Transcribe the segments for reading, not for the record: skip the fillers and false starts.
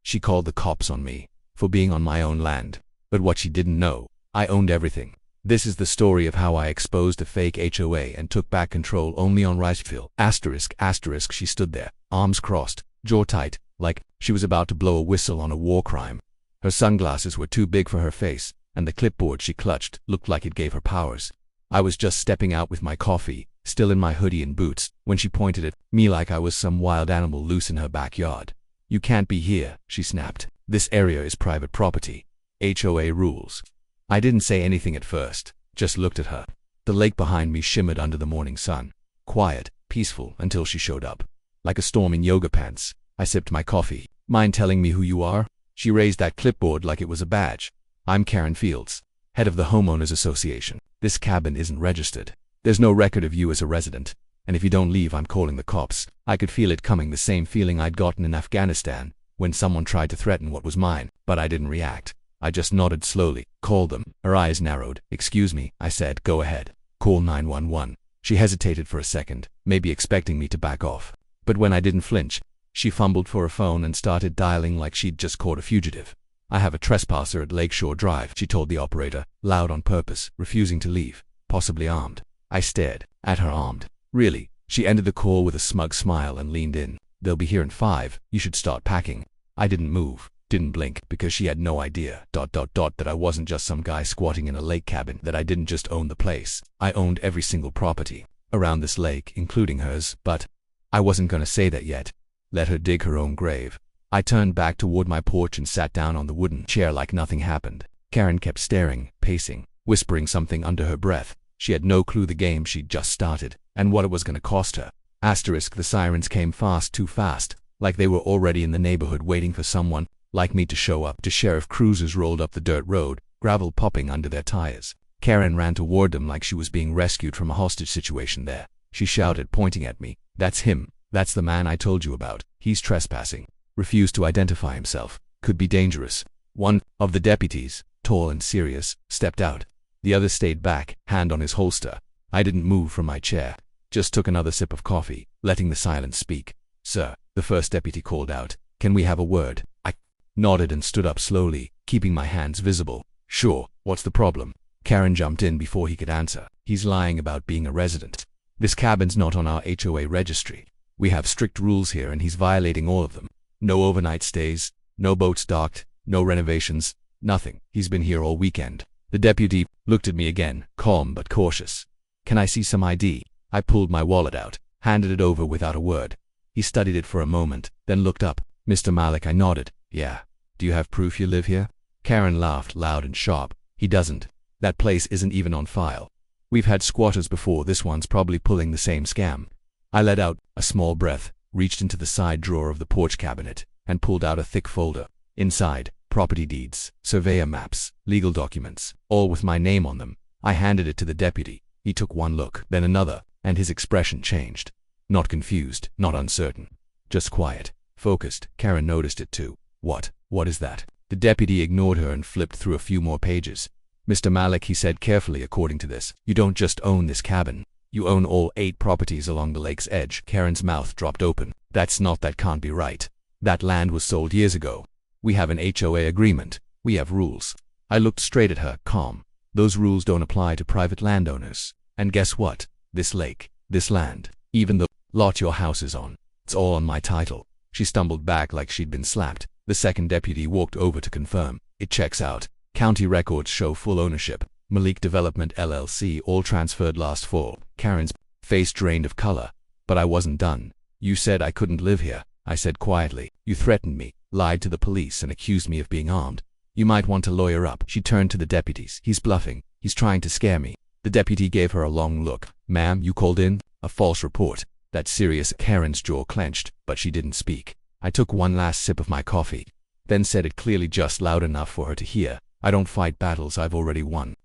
She called the cops on me for being on my own land. But what she didn't know, I owned everything. This is the story of how I exposed a fake HOA and took back control only on Ricefield. ****. She stood there, arms crossed, jaw tight, like she was about to blow a whistle on a war crime. Her sunglasses were too big for her face, and the clipboard she clutched looked like it gave her powers. I was just stepping out with my coffee, still in my hoodie and boots, when she pointed at me like I was some wild animal loose in her backyard. "You can't be here," she snapped. "This area is private property. HOA rules." I didn't say anything at first, just looked at her. The lake behind me shimmered under the morning sun. Quiet, peaceful, until she showed up. Like a storm in yoga pants, I sipped my coffee. "Mind telling me who you are?" She raised that clipboard like it was a badge. "I'm Karen Fields, head of the Homeowners Association. This cabin isn't registered. There's no record of you as a resident. And if you don't leave, I'm calling the cops." I could feel it coming, the same feeling I'd gotten in Afghanistan when someone tried to threaten what was mine, but I didn't react. I just nodded slowly. "Call them." Her eyes narrowed. "Excuse me," I said. "Go ahead. Call 911. She hesitated for a second, maybe expecting me to back off. But when I didn't flinch, she fumbled for a phone and started dialing like she'd just caught a fugitive. "I have a trespasser at Lakeshore Drive," she told the operator, loud on purpose, refusing to leave, possibly armed. I stared at her, armed. "Really?" She ended the call with a smug smile and leaned in. "They'll be here in 5. You should start packing." I didn't move, didn't blink, because she had no idea, that I wasn't just some guy squatting in a lake cabin, that I didn't just own the place. I owned every single property around this lake, including hers, but I wasn't gonna say that yet. Let her dig her own grave. I turned back toward my porch and sat down on the wooden chair like nothing happened. Karen kept staring, pacing, whispering something under her breath. She had no clue the game she'd just started, and what it was gonna cost her. The sirens came fast, too fast, like they were already in the neighborhood waiting for someone like me to show up. The sheriff cruisers rolled up the dirt road, gravel popping under their tires. Karen ran toward them like she was being rescued from a hostage situation there. She shouted, pointing at me, "That's him. That's the man I told you about. He's trespassing. Refused to identify himself. Could be dangerous." One of the deputies, tall and serious, stepped out. The other stayed back, hand on his holster. I didn't move from my chair, just took another sip of coffee, letting the silence speak. "Sir," the first deputy called out, "can we have a word?" I nodded and stood up slowly, keeping my hands visible. "Sure, what's the problem?" Karen jumped in before he could answer. "He's lying about being a resident. This cabin's not on our HOA registry. We have strict rules here and he's violating all of them. No overnight stays, no boats docked, no renovations, nothing. He's been here all weekend." The deputy looked at me again, calm but cautious. "Can I see some ID?" I pulled my wallet out, handed it over without a word. He studied it for a moment, then looked up. "Mr. Malik," I nodded. "Yeah. Do you have proof you live here?" Karen laughed loud and sharp. "He doesn't. That place isn't even on file. We've had squatters before. This one's probably pulling the same scam." I let out a small breath, reached into the side drawer of the porch cabinet, and pulled out a thick folder. Inside, property deeds, surveyor maps, legal documents, all with my name on them. I handed it to the deputy. He took one look, then another, and his expression changed. Not confused, not uncertain. Just quiet, focused. Karen noticed it too. What is that?" The deputy ignored her and flipped through a few more pages. "Mr. Malik," he said carefully, "according to this, you don't just own this cabin. You own all 8 properties along the lake's edge." Karen's mouth dropped open. That can't be right. That land was sold years ago. We have an HOA agreement. We have rules." I looked straight at her, calm. "Those rules don't apply to private landowners. And guess what? This lake, this land, even the lot your house is on, it's all on my title." She stumbled back like she'd been slapped. The second deputy walked over to confirm. "It checks out. County records show full ownership. Malik Development LLC, all transferred last fall." Karen's face drained of color. But I wasn't done. "You said I couldn't live here," I said quietly. "You threatened me, lied to the police, and accused me of being armed. You might want to lawyer up." She turned to the deputies. "He's bluffing. He's trying to scare me." The deputy gave her a long look. "Ma'am, you called in a false report." "That's serious." Karen's jaw clenched, but she didn't speak. I took one last sip of my coffee, then said it clearly, just loud enough for her to hear. "I don't fight battles I've already won."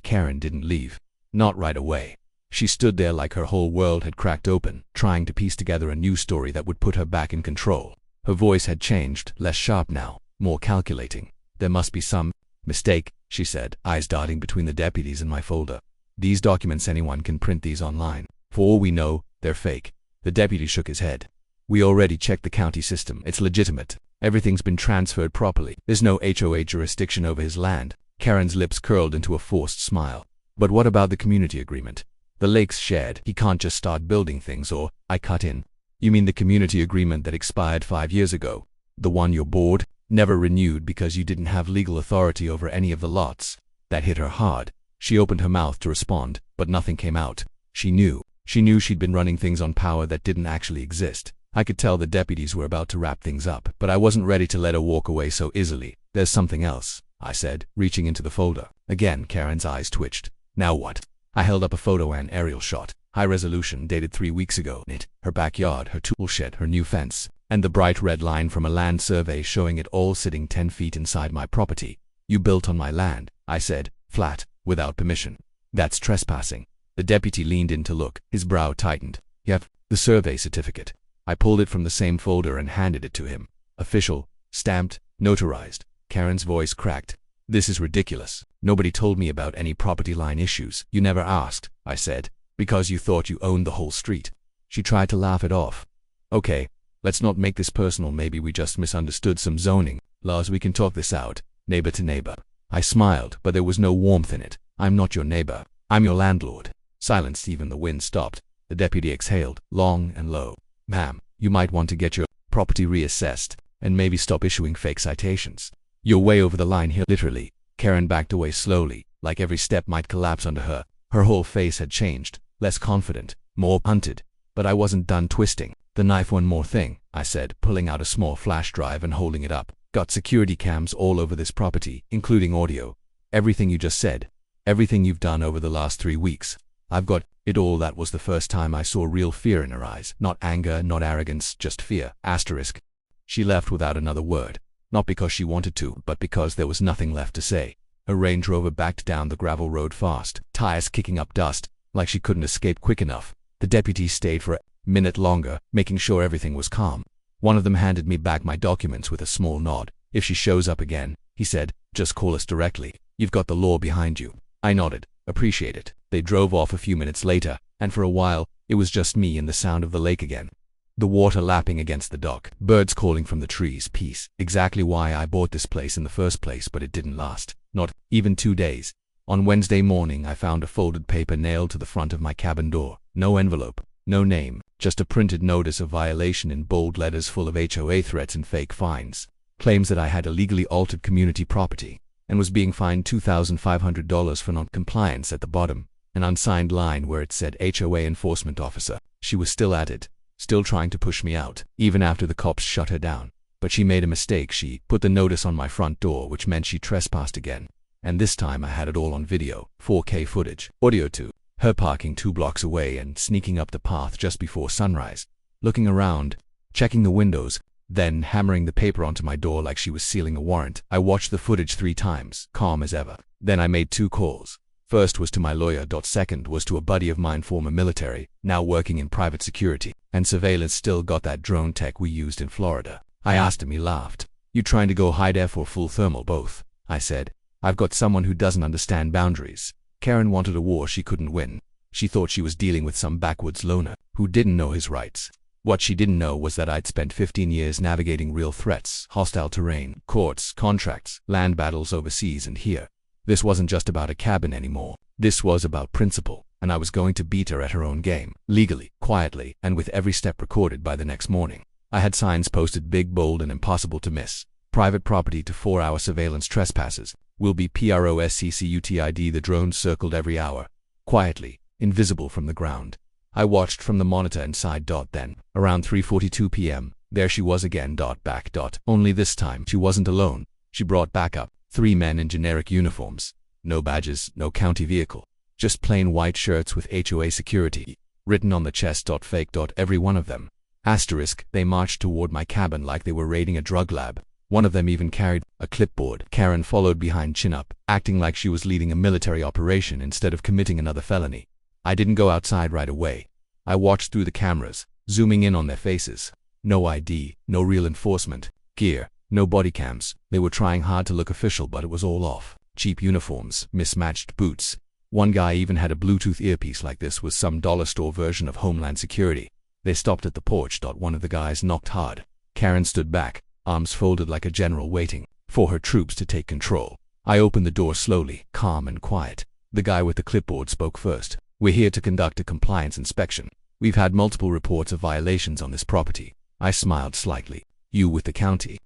Karen didn't leave. Not right away. She stood there like her whole world had cracked open, trying to piece together a new story that would put her back in control. Her voice had changed, less sharp now, more calculating. "There must be some mistake," she said, eyes darting between the deputies and my folder. "These documents, anyone can print these online. For all we know, they're fake." The deputy shook his head. "We already checked the county system. It's legitimate. Everything's been transferred properly. There's no HOA jurisdiction over his land. Karen's lips curled into a forced smile. But what about the community agreement? The lake's shared. He can't just start building things, or I cut in. You mean the community agreement that expired 5 years ago? The one your board never renewed because you didn't have legal authority over any of the lots? That hit her hard. She opened her mouth to respond, but nothing came out. She knew she'd been running things on power that didn't actually exist. I could tell the deputies were about to wrap things up, but I wasn't ready to let her walk away so easily. There's something else, I said, reaching into the folder. Again, Karen's eyes twitched. Now what? I held up a photo and aerial shot. High resolution, dated 3 weeks ago. Her backyard, her tool shed, her new fence, and the bright red line from a land survey showing it all sitting 10 feet inside my property. You built on my land, I said, flat, without permission. That's trespassing. The deputy leaned in to look. His brow tightened. You have the survey certificate. I pulled it from the same folder and handed it to him. Official, stamped, notarized. Karen's voice cracked. This is ridiculous. Nobody told me about any property line issues. You never asked, I said, because you thought you owned the whole street. She tried to laugh it off. Okay, let's not make this personal. Maybe we just misunderstood some zoning laws. We can talk this out, neighbor to neighbor. I smiled, but there was no warmth in it. I'm not your neighbor. I'm your landlord. Silence. Even the wind stopped. The deputy exhaled, long and low. Ma'am, you might want to get your property reassessed, and maybe stop issuing fake citations. You're way over the line here. Literally. Karen backed away slowly, like every step might collapse under her. Her whole face had changed, less confident, more hunted. But I wasn't done twisting. The knife. One more thing, I said, pulling out a small flash drive and holding it up. Got security cams all over this property, including audio. Everything you just said. Everything you've done over the last 3 weeks. I've got it all. That was the first time I saw real fear in her eyes. Not anger, not arrogance, just fear. Asterisk. She left without another word. Not because she wanted to, but because there was nothing left to say. Her Range Rover backed down the gravel road fast, tires kicking up dust, like she couldn't escape quick enough. The deputy stayed for a minute longer, making sure everything was calm. One of them handed me back my documents with a small nod. If she shows up again, he said, just call us directly. You've got the law behind you. I nodded. Appreciate it. They drove off a few minutes later, and for a while, it was just me and the sound of the lake again. The water lapping against the dock, birds calling from the trees. Peace. Exactly why I bought this place in the first place, but it didn't last. Not even 2 days. On Wednesday morning, I found a folded paper nailed to the front of my cabin door. No envelope, no name, just a printed notice of violation in bold letters full of HOA threats and fake fines. Claims that I had illegally altered community property and was being fined $2,500 for non-compliance. At the bottom, an unsigned line where it said HOA enforcement officer. She was still at it, still trying to push me out, even after the cops shut her down. But she made a mistake. She put the notice on my front door, which meant she trespassed again. And this time I had it all on video, 4K footage, audio too. Her parking 2 blocks away and sneaking up the path just before sunrise, looking around, checking the windows, then hammering the paper onto my door like she was sealing a warrant. I watched the footage 3 times, calm as ever. Then I made 2 calls. First was to my lawyer. Second was to a buddy of mine, former military, now working in private security and surveillance. Still got that drone tech we used in Florida. I asked him. He laughed. You trying to go high def or full thermal? Both, I said. I've got someone who doesn't understand boundaries. Karen wanted a war she couldn't win. She thought she was dealing with some backwoods loner who didn't know his rights. What she didn't know was that I'd spent 15 years navigating real threats, hostile terrain, courts, contracts, land battles overseas and here. This wasn't just about a cabin anymore. This was about principle, and I was going to beat her at her own game, legally, quietly, and with every step recorded by the next morning. I had signs posted big, bold, and impossible to miss. Private property to 4-hour surveillance trespassers. Will be PROSCCUTID. The drones circled every hour, quietly, invisible from the ground. I watched from the monitor inside. Then, around 3:42 p.m., there she was again. Back. Only this time, she wasn't alone. She brought backup. 3 men in generic uniforms. No badges, no county vehicle. Just plain white shirts with HOA security written on the chest. Fake. Every one of them. Asterisk. They marched toward my cabin like they were raiding a drug lab. One of them even carried a clipboard. Karen followed behind, chin up, acting like she was leading a military operation instead of committing another felony. I didn't go outside right away. I watched through the cameras, zooming in on their faces. No ID, no real enforcement gear, no body cams. They were trying hard to look official, but it was all off. Cheap uniforms, mismatched boots. One guy even had a Bluetooth earpiece like this was some dollar store version of Homeland Security. They stopped at the porch. One of the guys knocked hard. Karen stood back, arms folded like a general waiting for her troops to take control. I opened the door slowly, calm and quiet. The guy with the clipboard spoke first. "We're here to conduct a compliance inspection. We've had multiple reports of violations on this property." I smiled slightly. "You with the county?"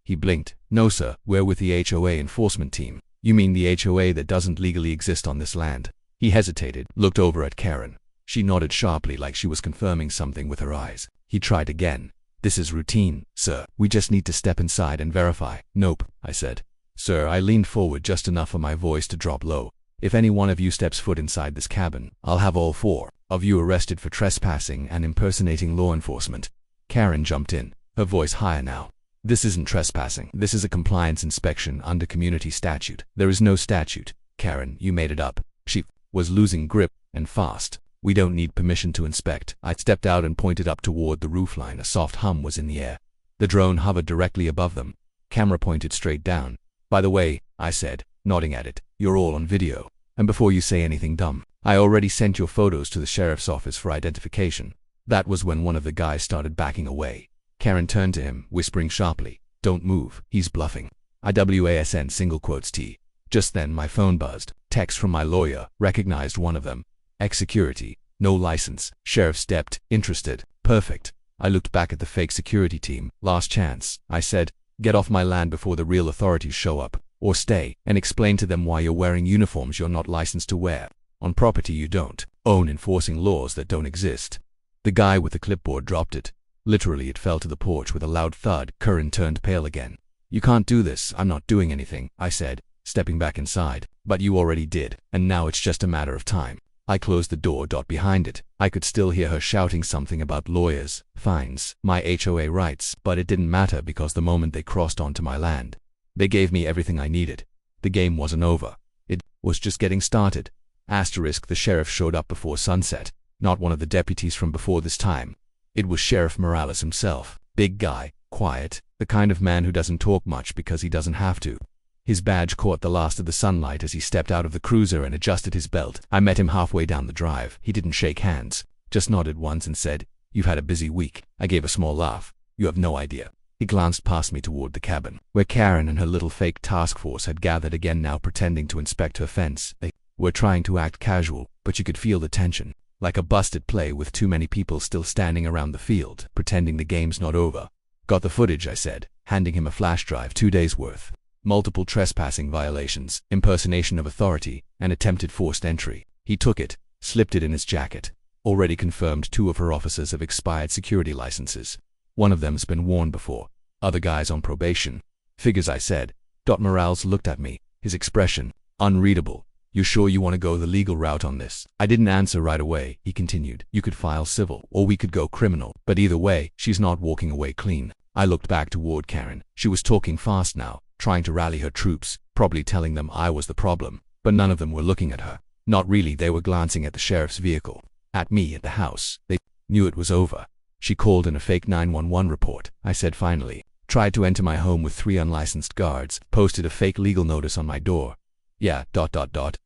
He blinked. "No sir, we're with the HOA enforcement team." "You mean the HOA that doesn't legally exist on this land?" He hesitated, looked over at Karen. She nodded sharply like she was confirming something with her eyes. He tried again. "This is routine, sir. We just need to step inside and verify." "Nope," I said. "Sir," I leaned forward just enough for my voice to drop low. "If any one of you steps foot inside this cabin, I'll have all 4 of you arrested for trespassing and impersonating law enforcement." Karen jumped in, her voice higher now. "This isn't trespassing. This is a compliance inspection under community statute." "There is no statute, Karen. You made it up." She was losing grip, and fast. "We don't need permission to inspect." I stepped out and pointed up toward the roofline. A soft hum was in the air. The drone hovered directly above them. Camera pointed straight down. "By the way," I said, nodding at it, "you're all on video. And before you say anything dumb, I already sent your photos to the sheriff's office for identification." That was when one of the guys started backing away. Karen turned to him, whispering sharply, "Don't move, he's bluffing." IWASN single quotes T. Just then my phone buzzed. Text from my lawyer. Recognized one of them. "Ex-security. No license." Sheriff stepped. "Interested." "Perfect." I looked back at the fake security team. "Last chance," I said. "Get off my land before the real authorities show up. Or stay and explain to them why you're wearing uniforms you're not licensed to wear on property you don't own, enforcing laws that don't exist." The guy with the clipboard dropped it. Literally, it fell to the porch with a loud thud. Karen turned pale again. "You can't do this." "I'm not doing anything," I said, stepping back inside. "But you already did, and now it's just a matter of time." I closed the door behind it. I could still hear her shouting something about lawyers, fines, my HOA rights, but it didn't matter because the moment they crossed onto my land, they gave me everything I needed. The game wasn't over. It was just getting started. The sheriff showed up before sunset. Not one of the deputies from before this time. It was Sheriff Morales himself. Big guy, quiet, the kind of man who doesn't talk much because he doesn't have to. His badge caught the last of the sunlight as he stepped out of the cruiser and adjusted his belt. I met him halfway down the drive. He didn't shake hands, just nodded once and said, "You've had a busy week." I gave a small laugh. "You have no idea." He glanced past me toward the cabin, where Karen and her little fake task force had gathered again, now pretending to inspect her fence. They were trying to act casual, but you could feel the tension, like a busted play with too many people still standing around the field, pretending the game's not over. "Got the footage," I said, handing him a flash drive. 2 days worth. Multiple trespassing violations, impersonation of authority, and attempted forced entry. He took it, slipped it in his jacket. "Already confirmed 2 of her officers have expired security licenses. One of them's been warned before. Other guys on probation." "Figures," I said. Morales looked at me, his expression unreadable. "You sure you want to go the legal route on this?" I didn't answer right away. He continued, "You could file civil, or we could go criminal. But either way, she's not walking away clean." I looked back toward Karen. She was talking fast now, trying to rally her troops, probably telling them I was the problem. But none of them were looking at her. Not really. They were glancing at the sheriff's vehicle. At me, at the house. They knew it was over. "She called in a fake 911 report," I said finally. "Tried to enter my home with 3 unlicensed guards. Posted a fake legal notice on my door. Yeah, ...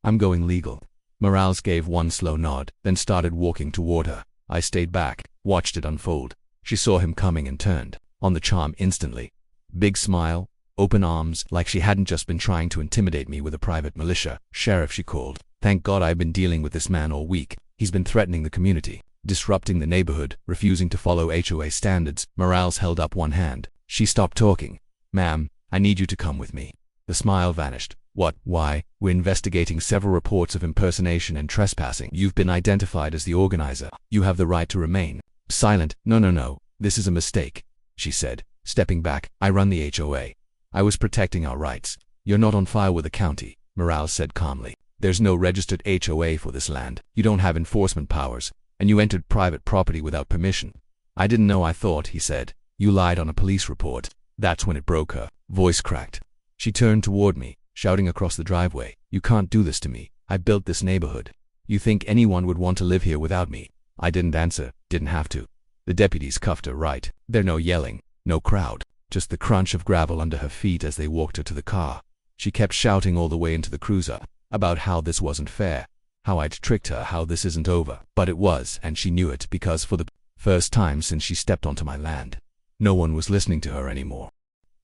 I'm going legal." Morales gave one slow nod, then started walking toward her. I stayed back, watched it unfold. She saw him coming and turned on the charm instantly. Big smile, open arms, like she hadn't just been trying to intimidate me with a private militia. "Sheriff," she called. "Thank God I've been dealing with this man all week. He's been threatening the community, disrupting the neighborhood, refusing to follow HOA standards." Morales held up one hand. She stopped talking. "Ma'am, I need you to come with me." The smile vanished. "What? Why?" "We're investigating several reports of impersonation and trespassing. You've been identified as the organizer. You have the right to remain silent." No. This is a mistake," she said, stepping back. "I run the HOA. I was protecting our rights." "You're not on file with the county," Morales said calmly. "There's no registered HOA for this land. You don't have enforcement powers, and you entered private property without permission." "I didn't know. I thought," he said, "you lied on a police report." That's when it broke. Her voice cracked. She turned toward me, shouting across the driveway, "You can't do this to me. I built this neighborhood. You think anyone would want to live here without me?" I didn't answer, didn't have to. The deputies cuffed her right. There no yelling, no crowd, just the crunch of gravel under her feet as they walked her to the car. She kept shouting all the way into the cruiser about how this wasn't fair, how I'd tricked her, how this isn't over. But it was, and she knew it, because for the first time since she stepped onto my land, no one was listening to her anymore.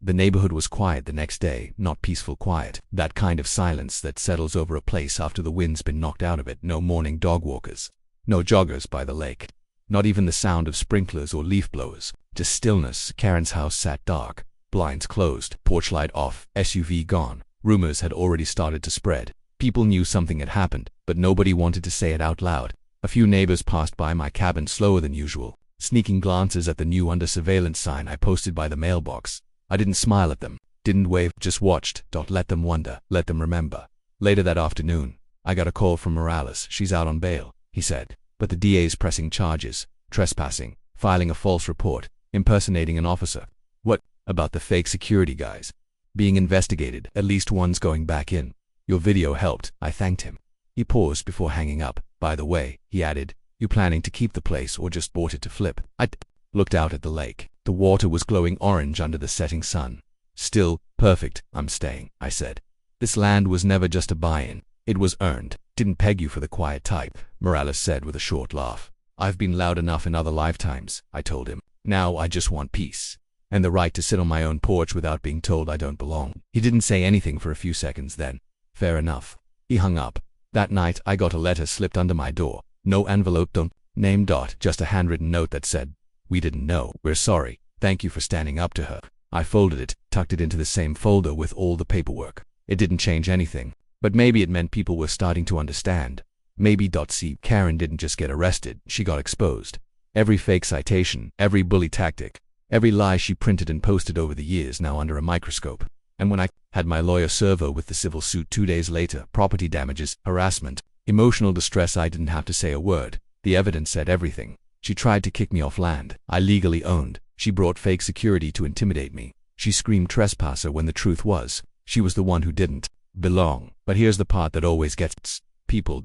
The neighborhood was quiet the next day, not peaceful quiet. That kind of silence that settles over a place after the wind's been knocked out of it. No morning dog walkers. No joggers by the lake. Not even the sound of sprinklers or leaf blowers. Just stillness. Karen's house sat dark. Blinds closed. Porch light off. SUV gone. Rumors had already started to spread. People knew something had happened, but nobody wanted to say it out loud. A few neighbors passed by my cabin slower than usual, sneaking glances at the new under surveillance sign I posted by the mailbox. I didn't smile at them, didn't wave, just watched. Let them wonder, let them remember. Later that afternoon, I got a call from Morales. She's out on bail, he said, but the DA's pressing charges, trespassing, filing a false report, impersonating an officer. What about the fake security guys? Being investigated, at least one's going back in. Your video helped, I thanked him. He paused before hanging up. By the way, he added, you planning to keep the place or just bought it to flip? I looked out at the lake. The water was glowing orange under the setting sun. Still, perfect, I'm staying, I said. This land was never just a buy-in. It was earned. Didn't peg you for the quiet type, Morales said with a short laugh. I've been loud enough in other lifetimes, I told him. Now I just want peace. And the right to sit on my own porch without being told I don't belong. He didn't say anything for a few seconds then. Fair enough. He hung up. That night I got a letter slipped under my door. No envelope, don't name, just a handwritten note that said, we didn't know. We're sorry. Thank you for standing up to her. I folded it, tucked it into the same folder with all the paperwork. It didn't change anything, but maybe it meant people were starting to understand. Maybe. See, Karen didn't just get arrested, she got exposed. Every fake citation, every bully tactic, every lie she printed and posted over the years now under a microscope. And when I had my lawyer serve her with the civil suit 2 days later, property damages, harassment, emotional distress, I didn't have to say a word. The evidence said everything. She tried to kick me off land I legally owned. She brought fake security to intimidate me. She screamed trespasser when the truth was, she was the one who didn't belong. But here's the part that always gets people.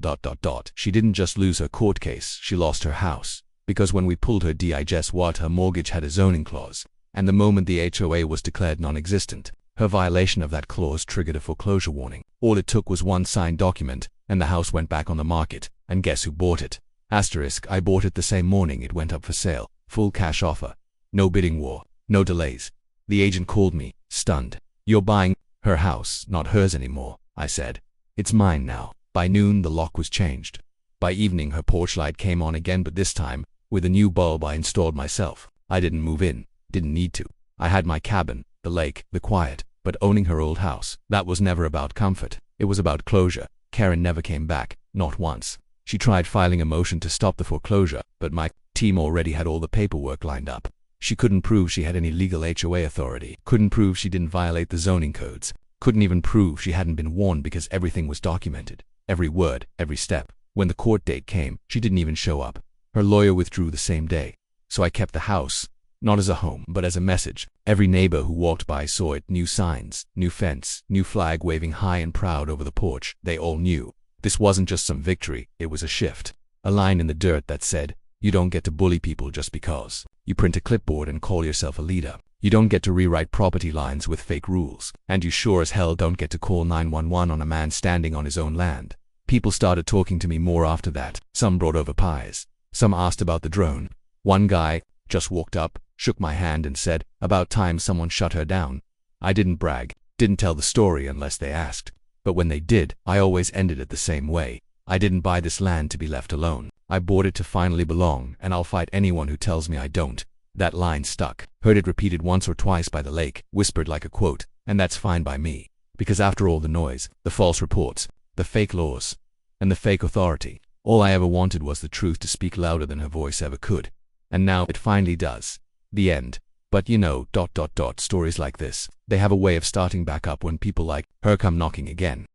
She didn't just lose her court case, she lost her house. Because when we pulled her her mortgage had a zoning clause. And the moment the HOA was declared non-existent, her violation of that clause triggered a foreclosure warning. All it took was one signed document, and the house went back on the market. And guess who bought it? Asterisk, I bought it the same morning it went up for sale. Full cash offer. No bidding war. No delays. The agent called me, stunned. You're buying her house, not hers anymore, I said. It's mine now. By noon the lock was changed. By evening her porch light came on again, but this time, with a new bulb I installed myself. I didn't move in. Didn't need to. I had my cabin, the lake, the quiet, but owning her old house, that was never about comfort. It was about closure. Karen never came back, not once. She tried filing a motion to stop the foreclosure, but my team already had all the paperwork lined up. She couldn't prove she had any legal HOA authority, couldn't prove she didn't violate the zoning codes, couldn't even prove she hadn't been warned because everything was documented. Every word, every step. When the court date came, she didn't even show up. Her lawyer withdrew the same day. So I kept the house, not as a home, but as a message. Every neighbor who walked by saw it. New signs, new fence, new flag waving high and proud over the porch. They all knew. This wasn't just some victory, it was a shift. A line in the dirt that said, you don't get to bully people just because you print a clipboard and call yourself a leader. You don't get to rewrite property lines with fake rules. And you sure as hell don't get to call 911 on a man standing on his own land. People started talking to me more after that. Some brought over pies. Some asked about the drone. One guy just walked up, shook my hand and said, about time someone shut her down. I didn't brag, didn't tell the story unless they asked. But when they did, I always ended it the same way. I didn't buy this land to be left alone. I bought it to finally belong, and I'll fight anyone who tells me I don't. That line stuck. Heard it repeated once or twice by the lake, whispered like a quote, and that's fine by me. Because after all the noise, the false reports, the fake laws, and the fake authority, all I ever wanted was the truth to speak louder than her voice ever could. And now it finally does. The end. But you know, stories like this, they have a way of starting back up when people like her come knocking again.